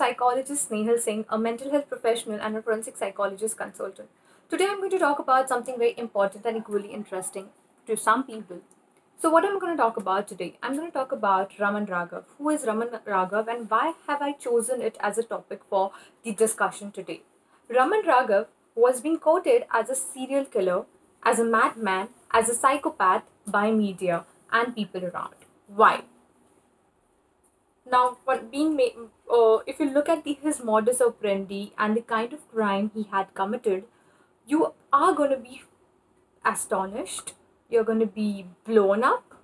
psychologist Snehal Singh, a mental health professional and a forensic psychologist consultant. Today I'm going to talk about something very important and equally interesting to some people. So what I'm going to talk about today, I'm going to talk about Raman Raghav. Who is Raman Raghav and why have I chosen it as a topic for the discussion today? Raman Raghav was being quoted as a serial killer, as a madman, as a psychopath by media and people around. Why? Now, if you look at his modus operandi and the kind of crime he had committed, you are going to be astonished. You're going to be blown up.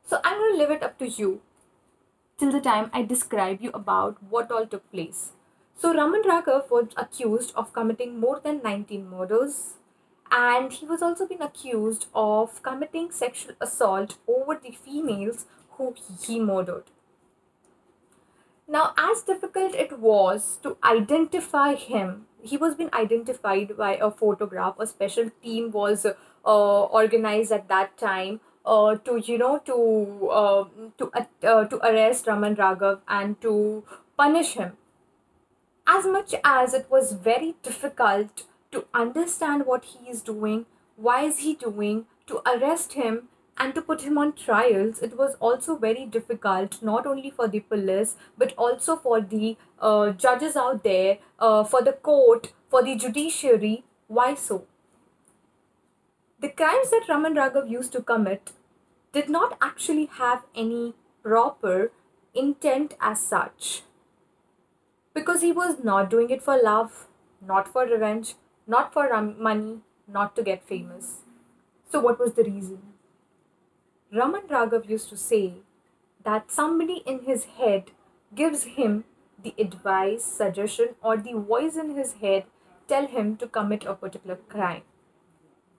So I'm going to leave it up to you till the time I describe you about what all took place. So Raman Raghav was accused of committing more than 19 murders, and he was also been accused of committing sexual assault over the females who he murdered. Now, as difficult it was to identify him, he was being identified by a photograph. A special team was organized at that time to arrest Raman Raghav and to punish him. As much as it was very difficult to understand what he is doing, why is he doing, to arrest him and to put him on trials, it was also very difficult not only for the police but also for the judges out there, for the court, for the judiciary. Why so? The crimes that Raman Raghav used to commit did not actually have any proper intent as such, because he was not doing it for love, not for revenge, not for money, not to get famous. So what was the reason? Raman Raghav used to say that somebody in his head gives him the advice, suggestion, or the voice in his head tell him to commit a particular crime.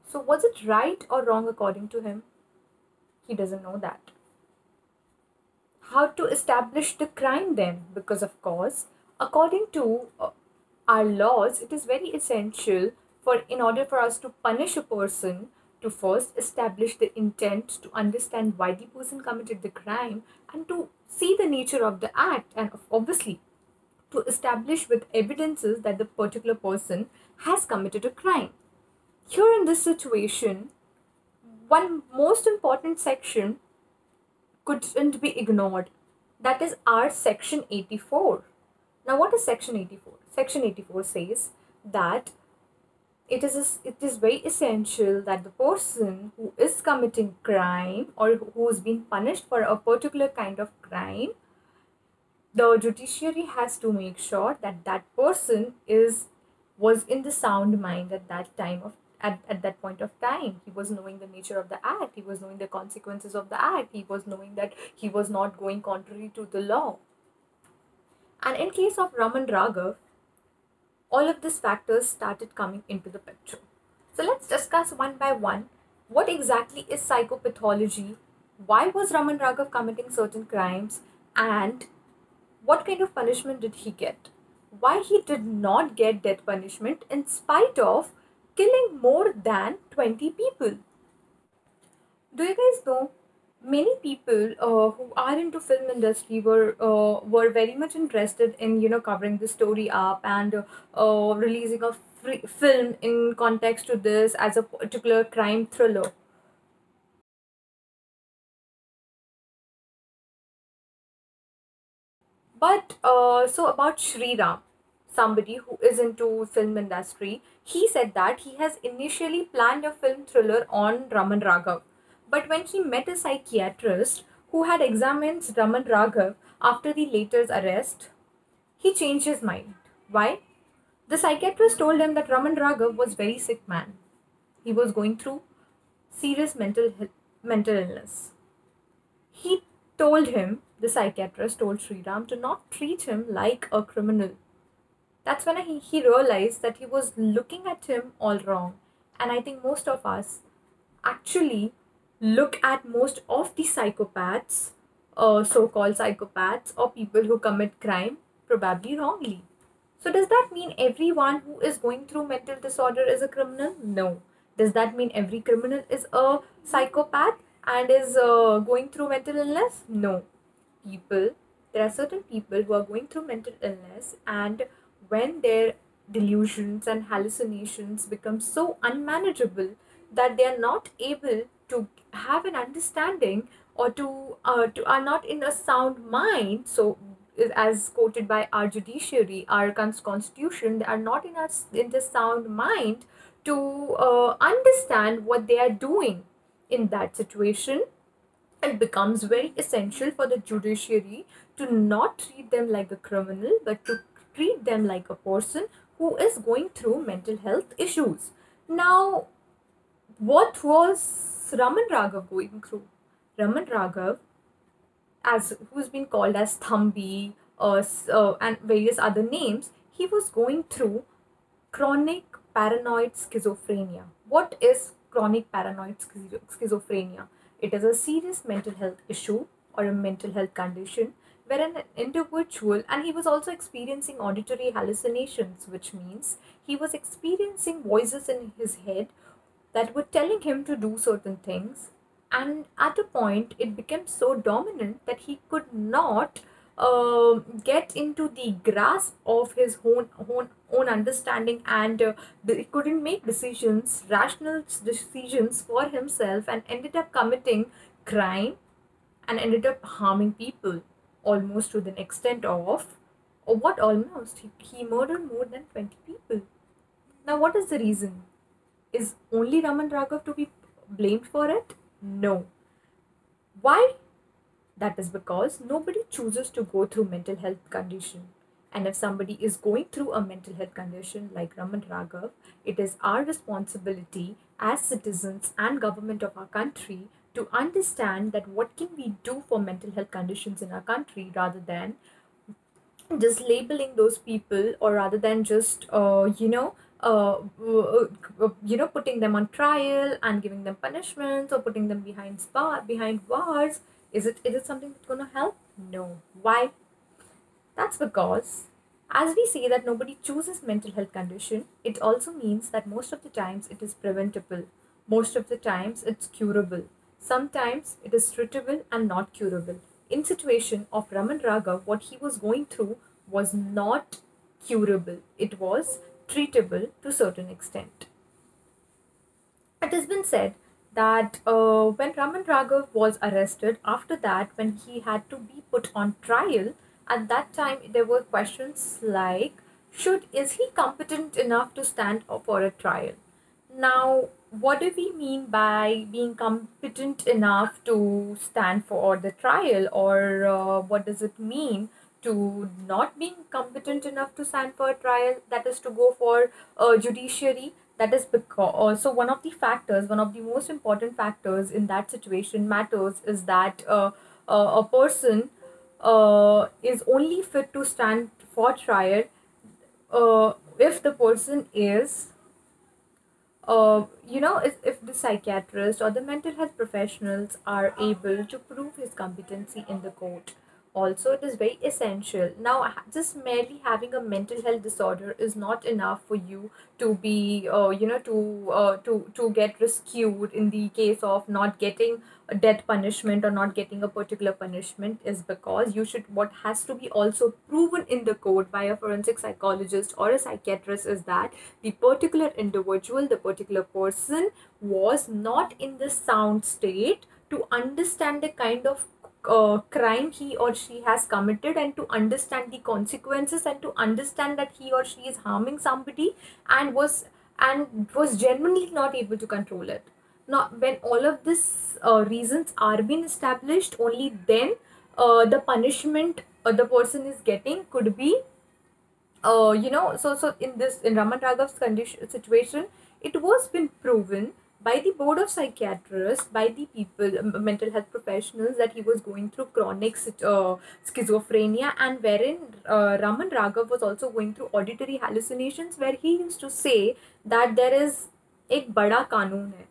So was it right or wrong according to him? He doesn't know that. How to establish the crime then? Because of course, according to our laws, it is very essential in order for us to punish a person, to first establish the intent, to understand why the person committed the crime, and to see the nature of the act, and obviously to establish with evidences that the particular person has committed a crime. Here in this situation, one most important section couldn't be ignored. That is our section 84. Now what is section 84? Section 84 says that it is very essential that the person who is committing crime or who is being punished for a particular kind of crime, the judiciary has to make sure that that person was in the sound mind at that time at that point of time. He was knowing the nature of the act, he was knowing the consequences of the act, he was knowing that he was not going contrary to the law. And in case of Raman Raghav, all of these factors started coming into the picture. So let's discuss one by one. What exactly is psychopathology? Why was Raman Raghav committing certain crimes? And what kind of punishment did he get? Why he did not get death punishment in spite of killing more than 20 people? Do you guys know, many people who are into film industry were very much interested in covering the story up and releasing a film in context to this as a particular crime thriller. But so about Ram, somebody who is into film industry, he said that he has initially planned a film thriller on Raman Raghav. But when he met a psychiatrist who had examined Raman Raghav after the latter's arrest, he changed his mind. Why? The psychiatrist told him that Raman Raghav was a very sick man. He was going through serious mental illness. He told him, the psychiatrist told Ram to not treat him like a criminal. That's when he realized that he was looking at him all wrong. And I think most of us actually look at most of the psychopaths, so-called psychopaths, or people who commit crime probably wrongly. So does that mean everyone who is going through mental disorder is a criminal? No. Does that mean every criminal is a psychopath and is going through mental illness? No. People there are certain people who are going through mental illness, and when their delusions and hallucinations become so unmanageable that they are not able to have an understanding, or to are not in a sound mind. So as quoted by our judiciary, our constitution, they are not in the sound mind to understand what they are doing. In that situation, it becomes very essential for the judiciary to not treat them like a criminal, but to treat them like a person who is going through mental health issues. Now, what was Raman Raghav going through? Raman Raghav, as who's been called as Thambi, and various other names, he was going through chronic paranoid schizophrenia. What is chronic paranoid schizophrenia? It is a serious mental health issue or a mental health condition where an individual, and he was also experiencing auditory hallucinations, which means he was experiencing voices in his head that were telling him to do certain things. And at a point, it became so dominant that he could not get into the grasp of his own understanding, and he couldn't make decisions, rational decisions for himself, and ended up committing crime and ended up harming people, almost to the extent of, or what almost, he murdered more than 20 people. Now, what is the reason? Is only Raman Raghav to be blamed for it? No. Why? That is because nobody chooses to go through mental health condition. And if somebody is going through a mental health condition like Raman Raghav, it is our responsibility as citizens and government of our country to understand that what can we do for mental health conditions in our country, rather than just labeling those people, or rather than just putting them on trial and giving them punishments, or putting them behind bars. Is it something that's going to help? No. Why? That's because, as we say that nobody chooses mental health condition, it also means that most of the times it is preventable. Most of the times it's curable. Sometimes it is treatable and not curable. In situation of Raman Raghav, what he was going through was not curable. It was treatable to a certain extent. It has been said that when Raman Raghav was arrested, after that, when he had to be put on trial, at that time there were questions like, is he competent enough to stand up for a trial? Now, what do we mean by being competent enough to stand for the trial, or what does it mean to not being competent enough to stand for a trial? That is to go for a judiciary. That is because so one of the most important factors in that situation matters is that a person is only fit to stand for trial if the person is if the psychiatrist or the mental health professionals are able to prove his competency in the court. Also, it is very essential. Now, just merely having a mental health disorder is not enough for you to be, to get rescued in the case of not getting a death punishment or not getting a particular punishment. Is because what has to be also proven in the court by a forensic psychologist or a psychiatrist is that the particular individual, the particular person was not in the sound state to understand the kind of crime he or she has committed, and to understand the consequences, and to understand that he or she is harming somebody, and was genuinely not able to control it. Now, when all of these reasons are being established, only then the punishment the person is getting could be so in Raman Raghav's condition situation, it was been proven by the board of psychiatrists, by the people, mental health professionals, that he was going through chronic schizophrenia, and wherein Raman Raghav was also going through auditory hallucinations, where he used to say that there is ek bada kanun hai,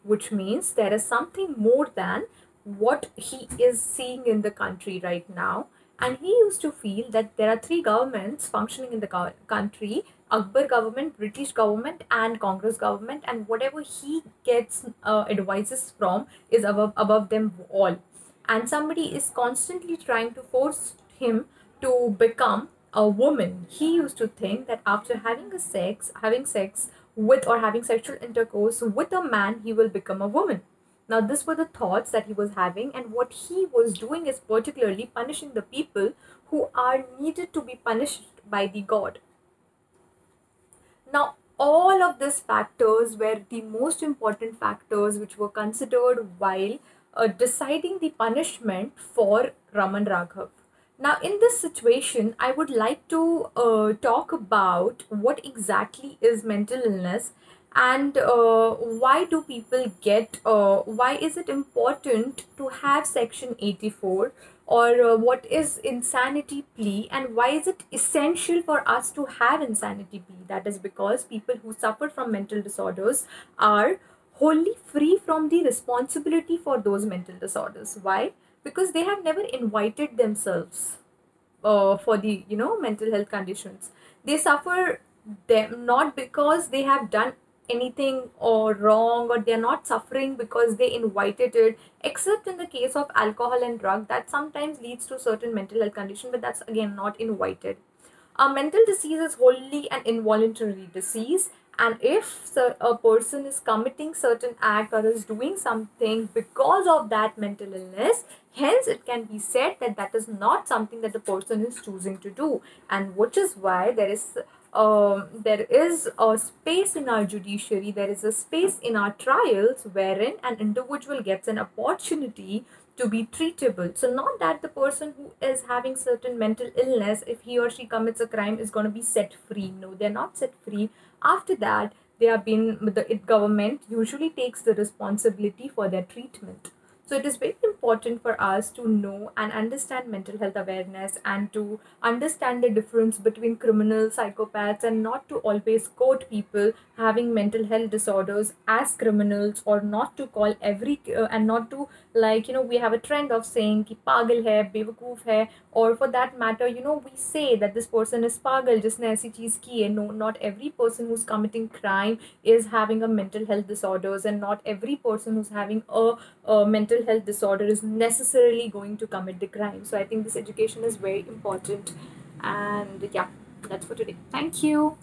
which means there is something more than what he is seeing in the country right now. And he used to feel that there are three governments functioning in the country: Akbar government, British government, and Congress government. And whatever he gets advices from is above them all. And somebody is constantly trying to force him to become a woman. He used to think that after having sex with or having sexual intercourse with a man, he will become a woman. Now, these were the thoughts that he was having, and what he was doing is particularly punishing the people who are needed to be punished by the god. Now, all of these factors were the most important factors which were considered while deciding the punishment for Raman Raghav. Now, in this situation, I would like to talk about what exactly is mental illness, and why do people why is it important to have Section 84, or what is insanity plea, and why is it essential for us to have insanity plea? That is because people who suffer from mental disorders are wholly free from the responsibility for those mental disorders. Why? Because they have never invited themselves for the mental health conditions. They suffer them not because they have done anything or wrong, or they're not suffering because they invited it, except in the case of alcohol and drug, that sometimes leads to certain mental health condition, but that's again not invited. A mental disease is wholly an involuntary disease, and if a person is committing certain act or is doing something because of that mental illness, hence it can be said that that is not something that the person is choosing to do, and which is why there is a space in our judiciary, there is a space in our trials wherein an individual gets an opportunity to be treatable. So not that the person who is having certain mental illness, if he or she commits a crime, is going to be set free. No, they're not set free. After that, they have been, the government usually takes the responsibility for their treatment. So it is very important for us to know and understand mental health awareness, and to understand the difference between criminals, psychopaths, and not to always quote people having mental health disorders as criminals, or not to call and not to, like, we have a trend of saying ki pagal hai, bewakoof hai, or for that matter, we say that this person is pagal jisne aisi cheez ki hai. No, not every person who's committing crime is having a mental health disorders, and not every person who's having a mental health disorder is necessarily going to commit the crime. So I think this education is very important. And yeah, that's for today. Thank you.